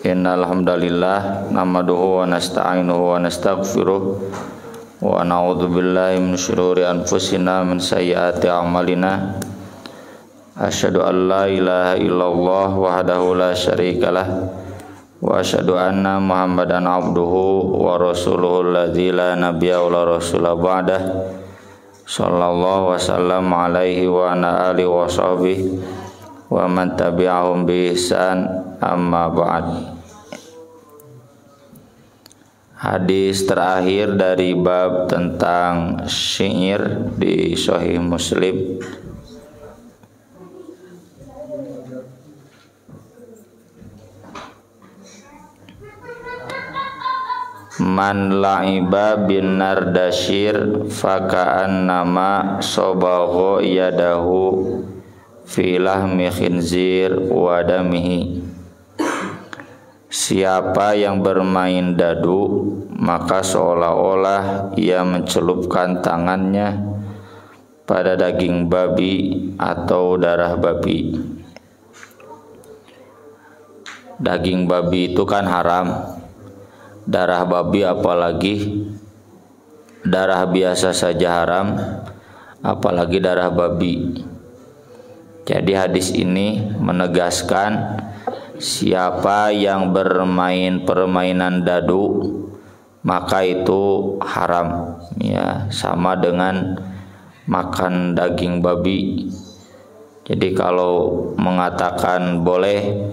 Innal hamdalillah nahmaduhu wa nasta'inuhu wa nastaghfiruh wa na'udzu billahi min syururi anfusina min sayyiati a'malina. Asyhadu an la ilaha illallah wahdahu la syarikalah wa asyhadu anna Muhammadan abduhu wa rasuluhu alladzi la nabiyya wa la rasula ba'dah. Sallallahu wasallam alaihi wa ala alihi wa sahbihi wa man tabi'ahum bi ihsan, amma ba'd. Hadis terakhir dari bab tentang syair di Sahih Muslim. Man la'iba bin nardashir faka'annama sobagho yadahu fi lahmi khinzir wa damihi. Siapa yang bermain dadu, maka seolah-olah ia mencelupkan tangannya pada daging babi atau darah babi. Daging babi itu kan haram. Darah babi apalagi, darah biasa saja haram, apalagi darah babi. Jadi hadis ini menegaskan siapa yang bermain permainan dadu maka itu haram, ya, sama dengan makan daging babi. Jadi kalau mengatakan boleh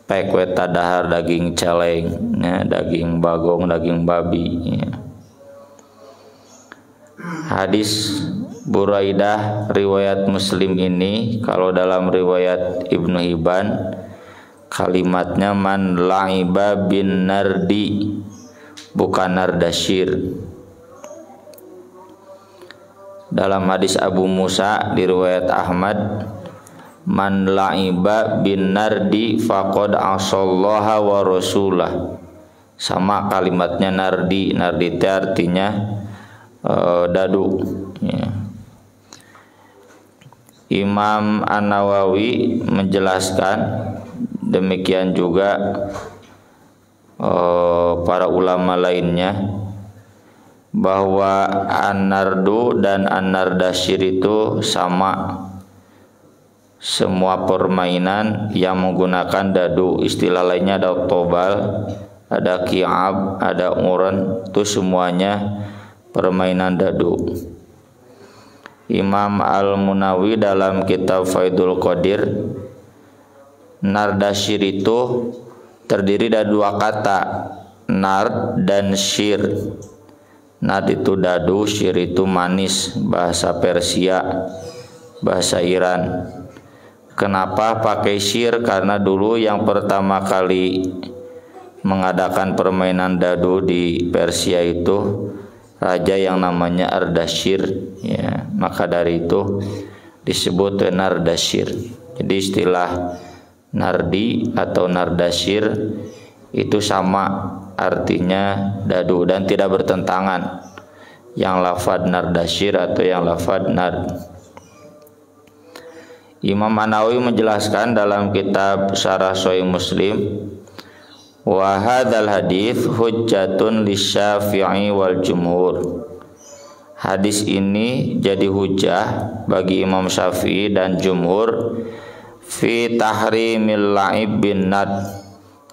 pekwe tadahar daging celeng, ya, daging bagong, daging babi, ya. Hadis Buraidah riwayat Muslim ini, kalau dalam riwayat Ibnu Hibban kalimatnya man la'iba bin nardi, bukan nardashir. Dalam hadis Abu Musa di riwayat Ahmad, man la'iba bin nardi faqad asallaha wa rasulah. Sama kalimatnya nardi. Nardi itu artinya dadu, ya. Imam An-Nawawi menjelaskan, demikian juga para ulama lainnya, bahwa an-nardu dan an-nardashir itu sama. Semua permainan yang menggunakan dadu, istilah lainnya ada tobal, ada ki'ab, ada uran, itu semuanya permainan dadu. Imam Al-Munawi dalam kitab Faidul Qadir, nardashir itu terdiri dari dua kata, nard dan syir. Nard itu dadu, syir itu manis, bahasa Persia, bahasa Iran. Kenapa pakai syir? Karena dulu yang pertama kali mengadakan permainan dadu di Persia itu raja yang namanya Ardashir, ya. Maka dari itu disebut nardashir. Jadi istilah nardi atau nardashir itu sama artinya dadu dan tidak bertentangan, yang lafad nardashir atau yang lafad nard. Imam An-Nawawi menjelaskan dalam kitab Syarah Sahih Muslim, wa hadzal hadits hujjatun lisyafi'i wal jumhur. Hadis ini jadi hujah bagi Imam Syafi'i dan jumhur fi tahrimil la'ib bin nad,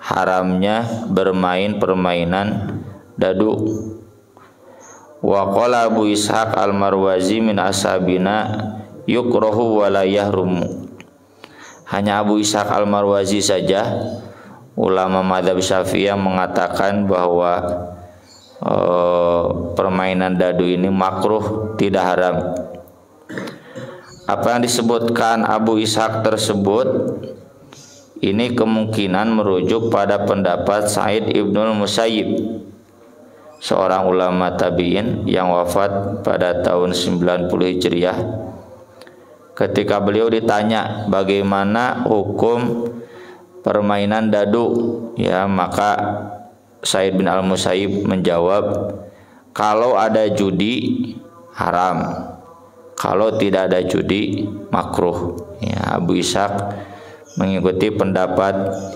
haramnya bermain permainan dadu. Wa qala Abu Ishaq al-Marwazi min ashabina yukrahu wa la yahrumu. Hanya Abu Ishaq al-Marwazi saja, ulama mazhab Syafi'i, yang mengatakan bahwa permainan dadu ini makruh, tidak haram. Apa yang disebutkan Abu Ishaq tersebut ini kemungkinan merujuk pada pendapat Sa'id ibnul Musayyib, seorang ulama tabi'in yang wafat pada tahun 90 Hijriah. Ketika beliau ditanya bagaimana hukum permainan dadu, ya, maka Sa'id bin al-Musayyib menjawab, kalau ada judi haram, kalau tidak ada judi makruh. Ya, Abu Ishaq mengikuti pendapat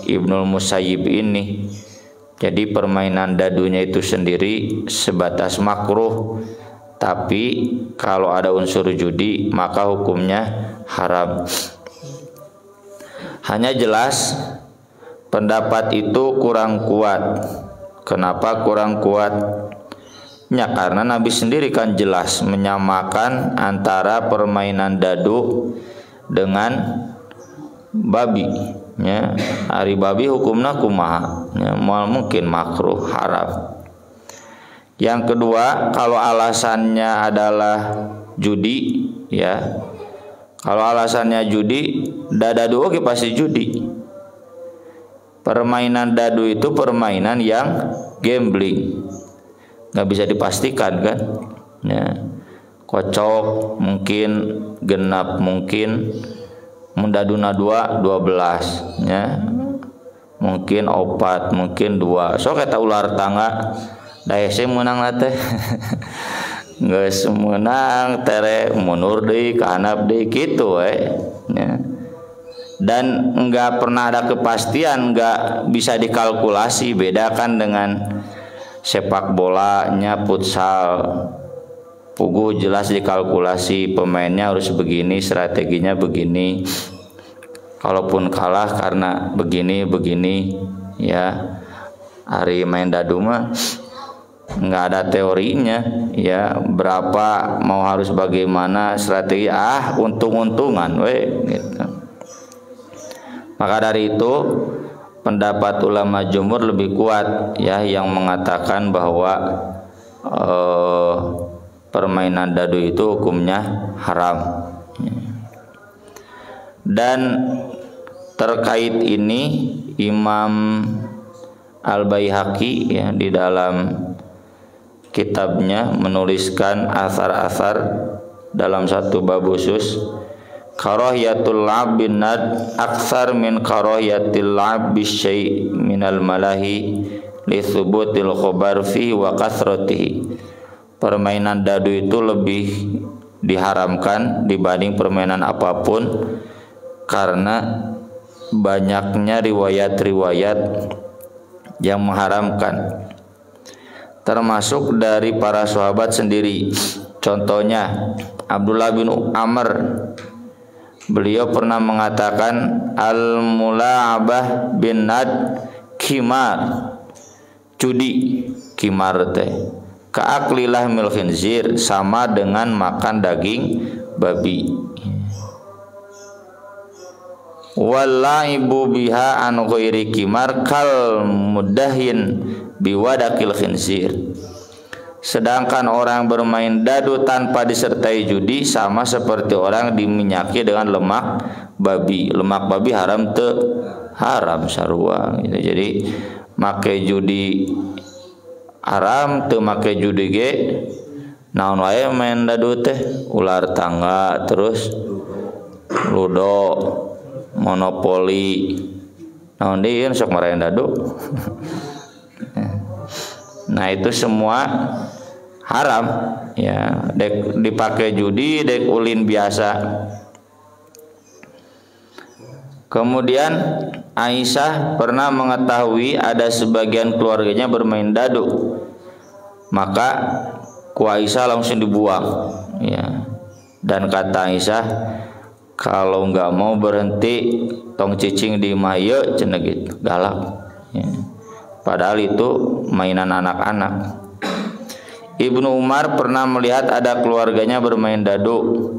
Ibnul Musayyib ini. Jadi permainan dadunya itu sendiri sebatas makruh, tapi kalau ada unsur judi maka hukumnya haram. Hanya jelas pendapat itu kurang kuat. Kenapa kurang kuat? Ya karena Nabi sendiri kan jelas menyamakan antara permainan dadu dengan babi. Ya, ari babi hukumna kumaha? Ya, mungkin makruh, haram. Yang kedua, kalau alasannya adalah judi, ya. Kalau alasannya judi, dadu oke pasti judi. Permainan dadu itu permainan yang gambling. Nggak bisa dipastikan kan? Ya. Kocok mungkin, genap mungkin, mendaduna 12 ya. Mungkin 4, mungkin 2. So kata ular tangga daya menang teh. Geus menang tere mundur deui kahanap deui kitu ya. Dan enggak pernah ada kepastian, enggak bisa dikalkulasi. Bedakan dengan sepak bolanya, futsal. Pugu jelas dikalkulasi, pemainnya harus begini, strateginya begini. Kalaupun kalah karena begini ya. Hari main dadu mah nggak ada teorinya ya, berapa mau harus bagaimana strategi, untung-untungan gitu. Maka dari itu pendapat ulama jumhur lebih kuat ya, yang mengatakan bahwa permainan dadu itu hukumnya haram. Dan terkait ini Imam Al-Baihaqi ya di dalam kitabnya menuliskan asar-asar dalam satu bab khusus, karahiyatul la'ab bin nad aksar min karahiyatil la'ab bisyai' minal malahi li thubutil khobar fi wa kasratihi. Permainan dadu itu lebih diharamkan dibanding permainan apapun karena banyaknya riwayat-riwayat yang mengharamkan, termasuk dari para sahabat sendiri. Contohnya Abdullah bin Amr, beliau pernah mengatakan al-mula'abah bin nad kimar, judi kimar teh ka'aklilah mil khinzir, sama dengan makan daging babi. Wallaibu biha an ghairi kimar kal mudahin biwadakil khinzir. Sedangkan orang bermain dadu tanpa disertai judi sama seperti orang diminyaki dengan lemak babi. Lemak babi haram haram sarua gitu. Jadi make judi haram, teu make judi ge naon wae main dadu teh, ular tangga, terus ludo, monopoli, naon deui sok marayan dadu. Nah itu semua haram ya, dek dipakai judi, dek ulin biasa. Kemudian Aisyah pernah mengetahui ada sebagian keluarganya bermain dadu, maka ku Aisyah langsung dibuang ya. Dan kata Aisyah, kalau nggak mau berhenti tong cicing di maye cenah gitu, galak ya. Padahal itu mainan anak-anak. Ibnu Umar pernah melihat ada keluarganya bermain dadu,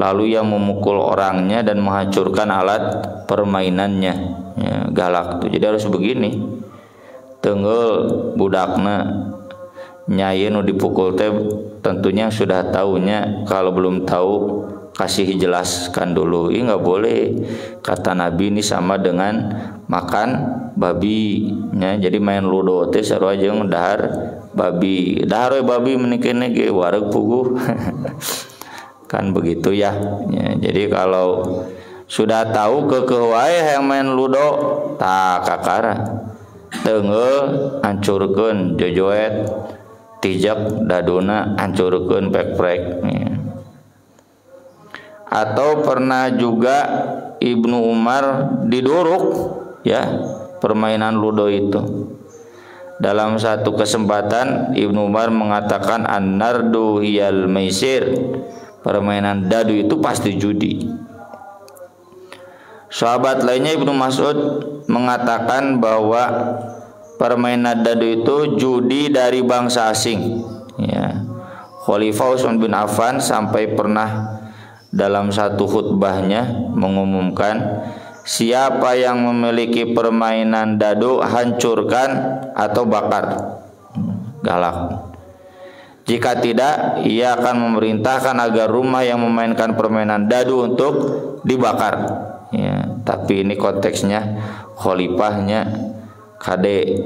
lalu ia memukul orangnya dan menghancurkan alat permainannya ya, galak tuh. Jadi harus begini, tenggel budakna nyai nu dipukul teh tentunya sudah tahunya, kalau belum tahu kasih jelaskan dulu. Ini nggak boleh, kata Nabi, ini sama dengan makan babi ya. Jadi main ludo teh sarua jeung dahar babi, dahar babi menikene ge wareg puguh. Kan begitu ya. Jadi kalau sudah tahu kekeh wae yang main ludo tak kakara teungeuh hancurkeun jojoet, tijak daduna hancurkeun pek-pek ya. Atau pernah juga Ibnu Umar diduruk ya permainan ludo itu. Dalam satu kesempatan Ibnu Umar mengatakan an-nardu hiyal maisir, permainan dadu itu pasti judi. Sahabat lainnya Ibnu Mas'ud mengatakan bahwa permainan dadu itu judi dari bangsa asing ya. Khalifah Utsman bin Affan sampai pernah dalam satu khutbahnya mengumumkan, siapa yang memiliki permainan dadu hancurkan atau bakar. Galak. Jika tidak, ia akan memerintahkan agar rumah yang memainkan permainan dadu untuk dibakar. Ya, tapi ini konteksnya khalifahnya kade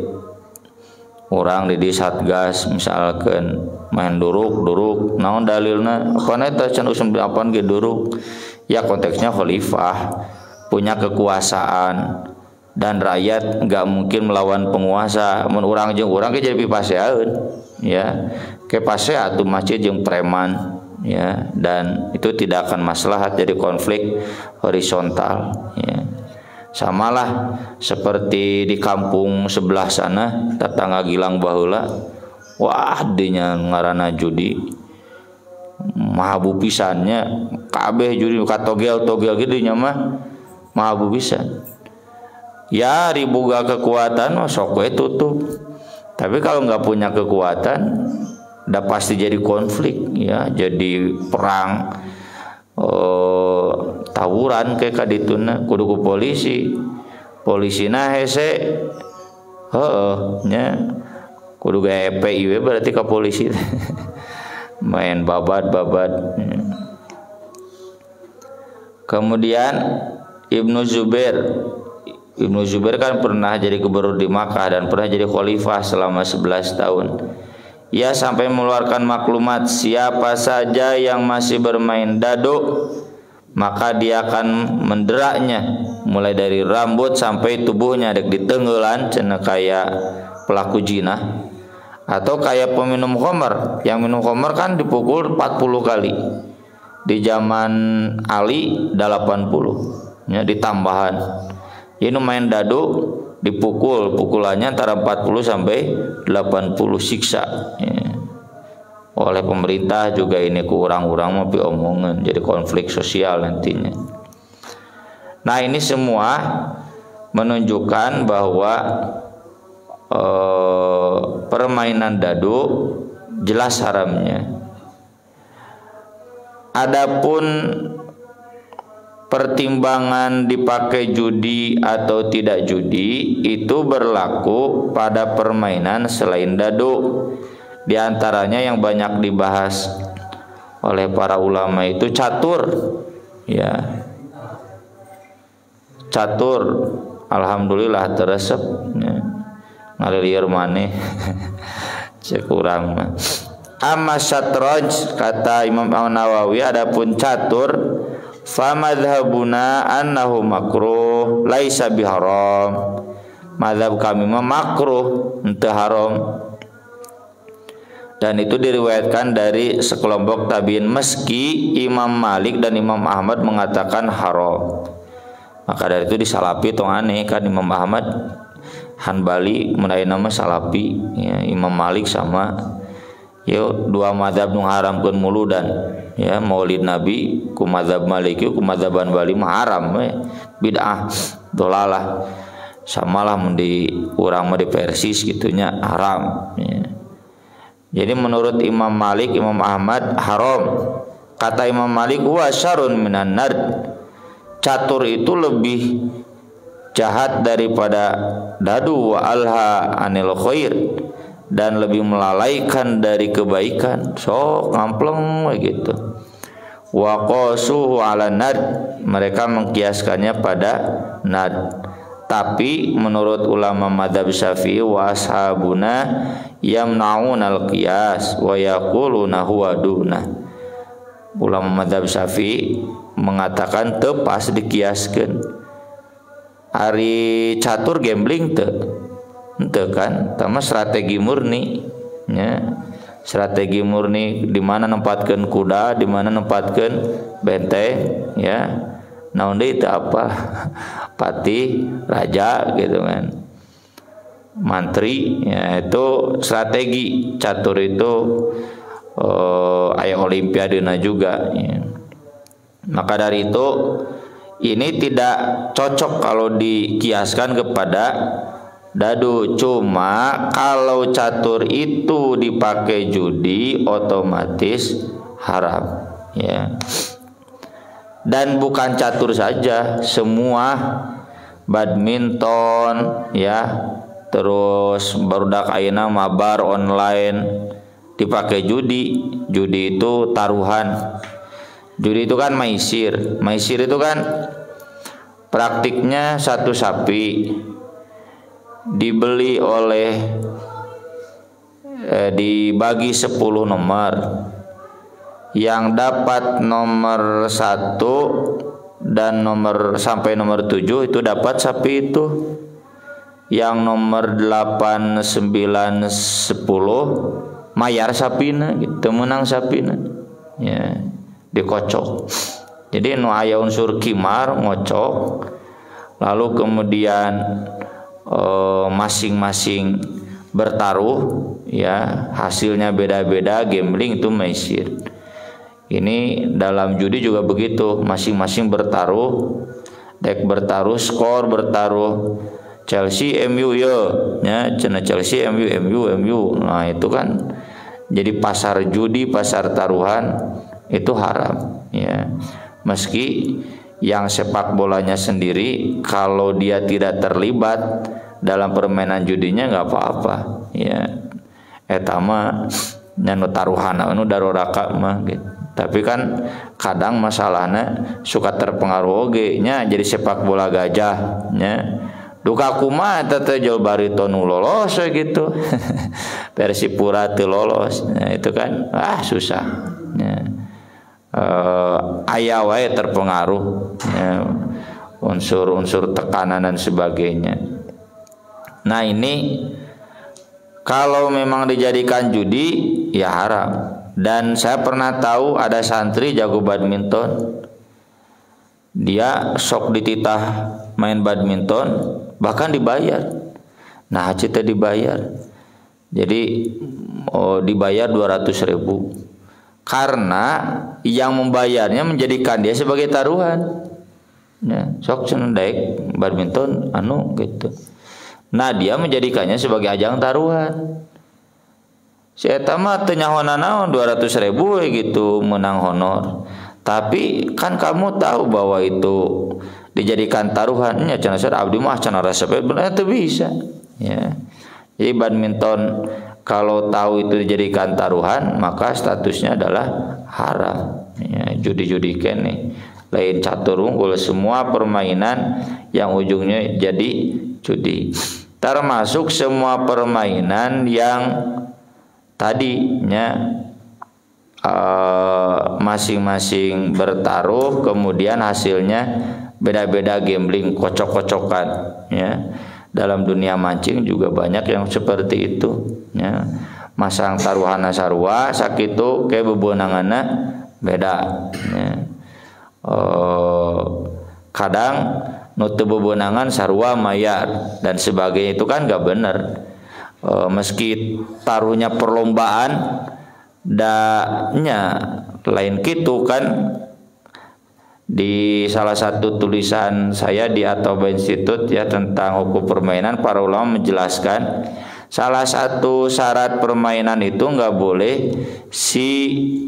orang di satgas misalkan main duruk naon dalilna kana eta can Utsman bin Affan ge duruk. Ya konteksnya khalifah punya kekuasaan dan rakyat enggak mungkin melawan penguasa. Mun urang jeung urang ge jadi pipaseaeun ya. Ke pasea atuh masjid jeung preman ya, dan itu tidak akan maslahat, jadi konflik horizontal ya. Samalah seperti di kampung sebelah sana tetangga Gilang baheula, wah dinya ngaranna judi mahabu pisannya kabeh judi katogel-togel gitu nya mah mahabu pisan ya. Riboga kekuatan sok we tutup, tapi kalau nggak punya kekuatan udah pasti jadi konflik ya, jadi perang tawuran kayak kadituna kudu ku polisina hese nya kudu gawe PIW berarti ke polisi main babat. Kemudian Ibnu Zubair kan pernah jadi gubernur di Makkah dan pernah jadi khalifah selama 11 tahun. Ia sampai mengeluarkan maklumat, siapa saja yang masih bermain dadu maka dia akan menderaknya mulai dari rambut sampai tubuhnya, dek ditenggelan cenah kayak pelaku zina atau kayak peminum khamar. Yang minum khamar kan dipukul 40 kali. Di zaman Ali 80 nya ditambahan. Ini main dadu pukulannya antara 40 sampai 80 siksa ya. Oleh pemerintah juga ini kurang-kurang mau diomongan, jadi konflik sosial nantinya. Nah ini semua menunjukkan bahwa permainan dadu jelas haramnya. Adapun pertimbangan dipakai judi atau tidak judi itu berlaku pada permainan selain dadu. Di antaranya yang banyak dibahas oleh para ulama itu catur ya. Catur alhamdulillah teresep ya. Ngalilir maneh cek urang mah. Amma syatraj kata Imam An-Nawawi, adapun catur fa madhhabuna annahu makruh laisa biharam. Mazhab kami mah makruh henteu haram. Dan itu diriwayatkan dari sekelompok tabiin, meski Imam Malik dan Imam Ahmad mengatakan haram. Maka dari itu disalapi tong aneh kan, Imam Ahmad Hanbali menai nama salapi ya, Imam Malik sama yo dua mazhab nu haramkeun muludan ya, maulid Nabi ku mazhab Maliki ku mazhab Hanbali mah haram bid'ah dolalah. Samalah mun di urang mah di Persis gitunya haram ya. Jadi menurut Imam Malik, Imam Ahmad haram. Kata Imam Malik, wa syarrun minan nard. Catur itu lebih jahat daripada dadu, wa alha anil khair, dan lebih melalaikan dari kebaikan. So ngampleng gitu. Wa qasuhu ala nard, mereka mengkiaskannya pada nard. Tapi menurut ulama madzhab Syafi'i wa ashabuna yamna'un al-qiyas wa yaquluna huwa duna. Ulama madzhab Syafi'i mengatakan teu pas dikiaskeun. Ari catur gambling teu kan, tama strategi murni nya. Strategi murni di mana nempatkeun kuda, di mana nempatkeun benteng ya. Naon deui teu apa? Patih, raja gitu kan. Mantri, ya itu strategi catur itu aya olimpiadena juga ya. Maka dari itu ini tidak cocok kalau dikiaskan kepada dadu. Cuma kalau catur itu dipakai judi otomatis haram ya. Dan bukan catur saja, semua badminton ya, terus barudak ayeuna mabar online dipakai judi. Judi itu taruhan. Judi itu kan maisir. Maisir itu kan praktiknya satu sapi dibeli oleh dibagi 10 nomor. Yang dapat nomor 1 dan nomor sampai nomor 7 itu dapat sapi itu. Yang nomor 8, 9, 10 mayar sapina gitu, menang sapina ya, dikocok. Jadi nu aya unsur kimar ngocok, lalu kemudian masing-masing bertaruh ya, hasilnya beda-beda, gambling itu maisir. Ini dalam judi juga begitu, masing-masing bertaruh, dek bertaruh, skor bertaruh Chelsea MU ya, cenah Chelsea MU. Nah, itu kan jadi pasar judi, pasar taruhan itu haram ya. Meski yang sepak bolanya sendiri kalau dia tidak terlibat dalam permainan judinya nggak apa-apa ya. Eta mah nyanu taruhan anu daroraka mah gitu. Tapi kan kadang masalahnya suka terpengaruh oge nya jadi sepak bola gajah nya. Duka kumaha eta teh jol barito nu lolos we gitu. Persipura teu lolos. Nah, itu kan susah. Ya. Aya wae terpengaruh ya, unsur-unsur tekanan dan sebagainya. Nah, ini kalau memang dijadikan judi ya haram. Dan saya pernah tahu ada santri jago badminton. Dia sok dititah main badminton, bahkan dibayar. Nah, cita dibayar. Jadi dibayar 200.000. Karena yang membayarnya menjadikan dia sebagai taruhan. Ya, sok cenah daek badminton anu gitu. Nah, dia menjadikannya sebagai ajang taruhan. Si eta mah teu nyahoana naon 200.000 gitu menang honor. Tapi kan kamu tahu bahwa itu dijadikan taruhannya, cenah saeur abdi mah cenah resep bener teu bisa ya. Jadi badminton kalau tahu itu dijadikan taruhan maka statusnya adalah haram ya. Judi-judi kene lain catur unggul, semua permainan yang ujungnya jadi judi. Termasuk semua permainan yang tadinya masing-masing bertaruh kemudian hasilnya beda-beda, gambling, kocok-kocokan ya. Dalam dunia mancing juga banyak yang seperti itu ya. Masang taruhana sarua sakitu ke bebeunanganna beda ya. Kadang nu teu bebeunangan sarua mayar dan sebagainya, itu kan gak benar. Meski taruhnya perlombaan nya lain gitu kan. Di salah satu tulisan saya di Atoba Institute ya tentang hukum permainan, para ulama menjelaskan salah satu syarat permainan itu nggak boleh si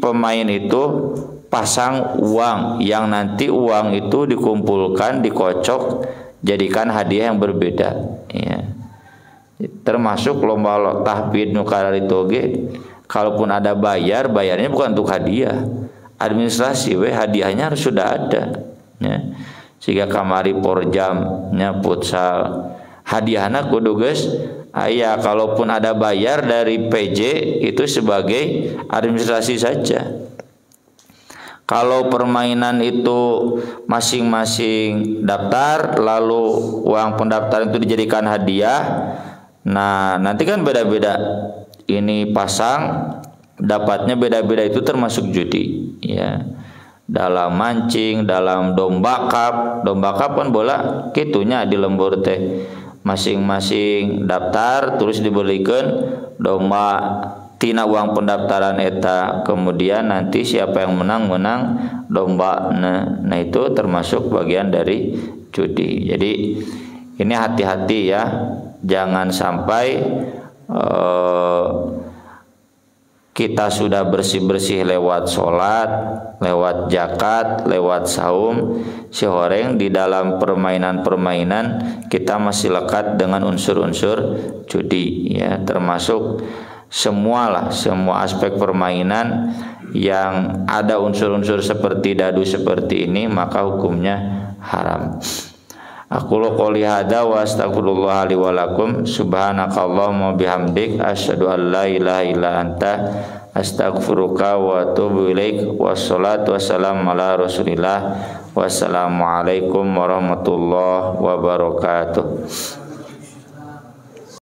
pemain itu pasang uang yang nanti uang itu dikumpulkan, dikocok, jadikan hadiah yang berbeda ya. Termasuk lomba tahbid nukarar itu oge, kalaupun ada bayarnya bukan untuk hadiah, administrasi hadiahnya harus sudah ada ya. Sehingga kamari porjamnya futsal hadiahna kudu geus aya, kalaupun ada bayar dari PJ itu sebagai administrasi saja. Kalau permainan itu masing-masing daftar lalu uang pendaftaran itu dijadikan hadiah, nah nanti kan beda-beda, ini pasang dapatnya beda-beda, itu termasuk judi ya. dalam mancing, dalam domba kap kan bola kitunya di lembur teh masing-masing daftar terus diberikan domba tina uang pendaftaran eta, kemudian nanti siapa yang menang domba. Nah itu termasuk bagian dari judi. Jadi ini hati-hati ya, jangan sampai kita sudah bersih-bersih lewat sholat, lewat zakat, lewat saum, si horeng di dalam permainan-permainan kita masih lekat dengan unsur-unsur judi ya, termasuk semua aspek permainan yang ada unsur-unsur seperti dadu seperti ini maka hukumnya haram. Aku qouli hada wa astaghfirullah li wa lakum subhanakallahumma bihamdik asyhadu an la ilaha illa anta astaghfiruka wa atubu ilaik. Wassalatu wassalamu ala Rasulillah. Wassalamualaikum warahmatullahi wabarakatuh.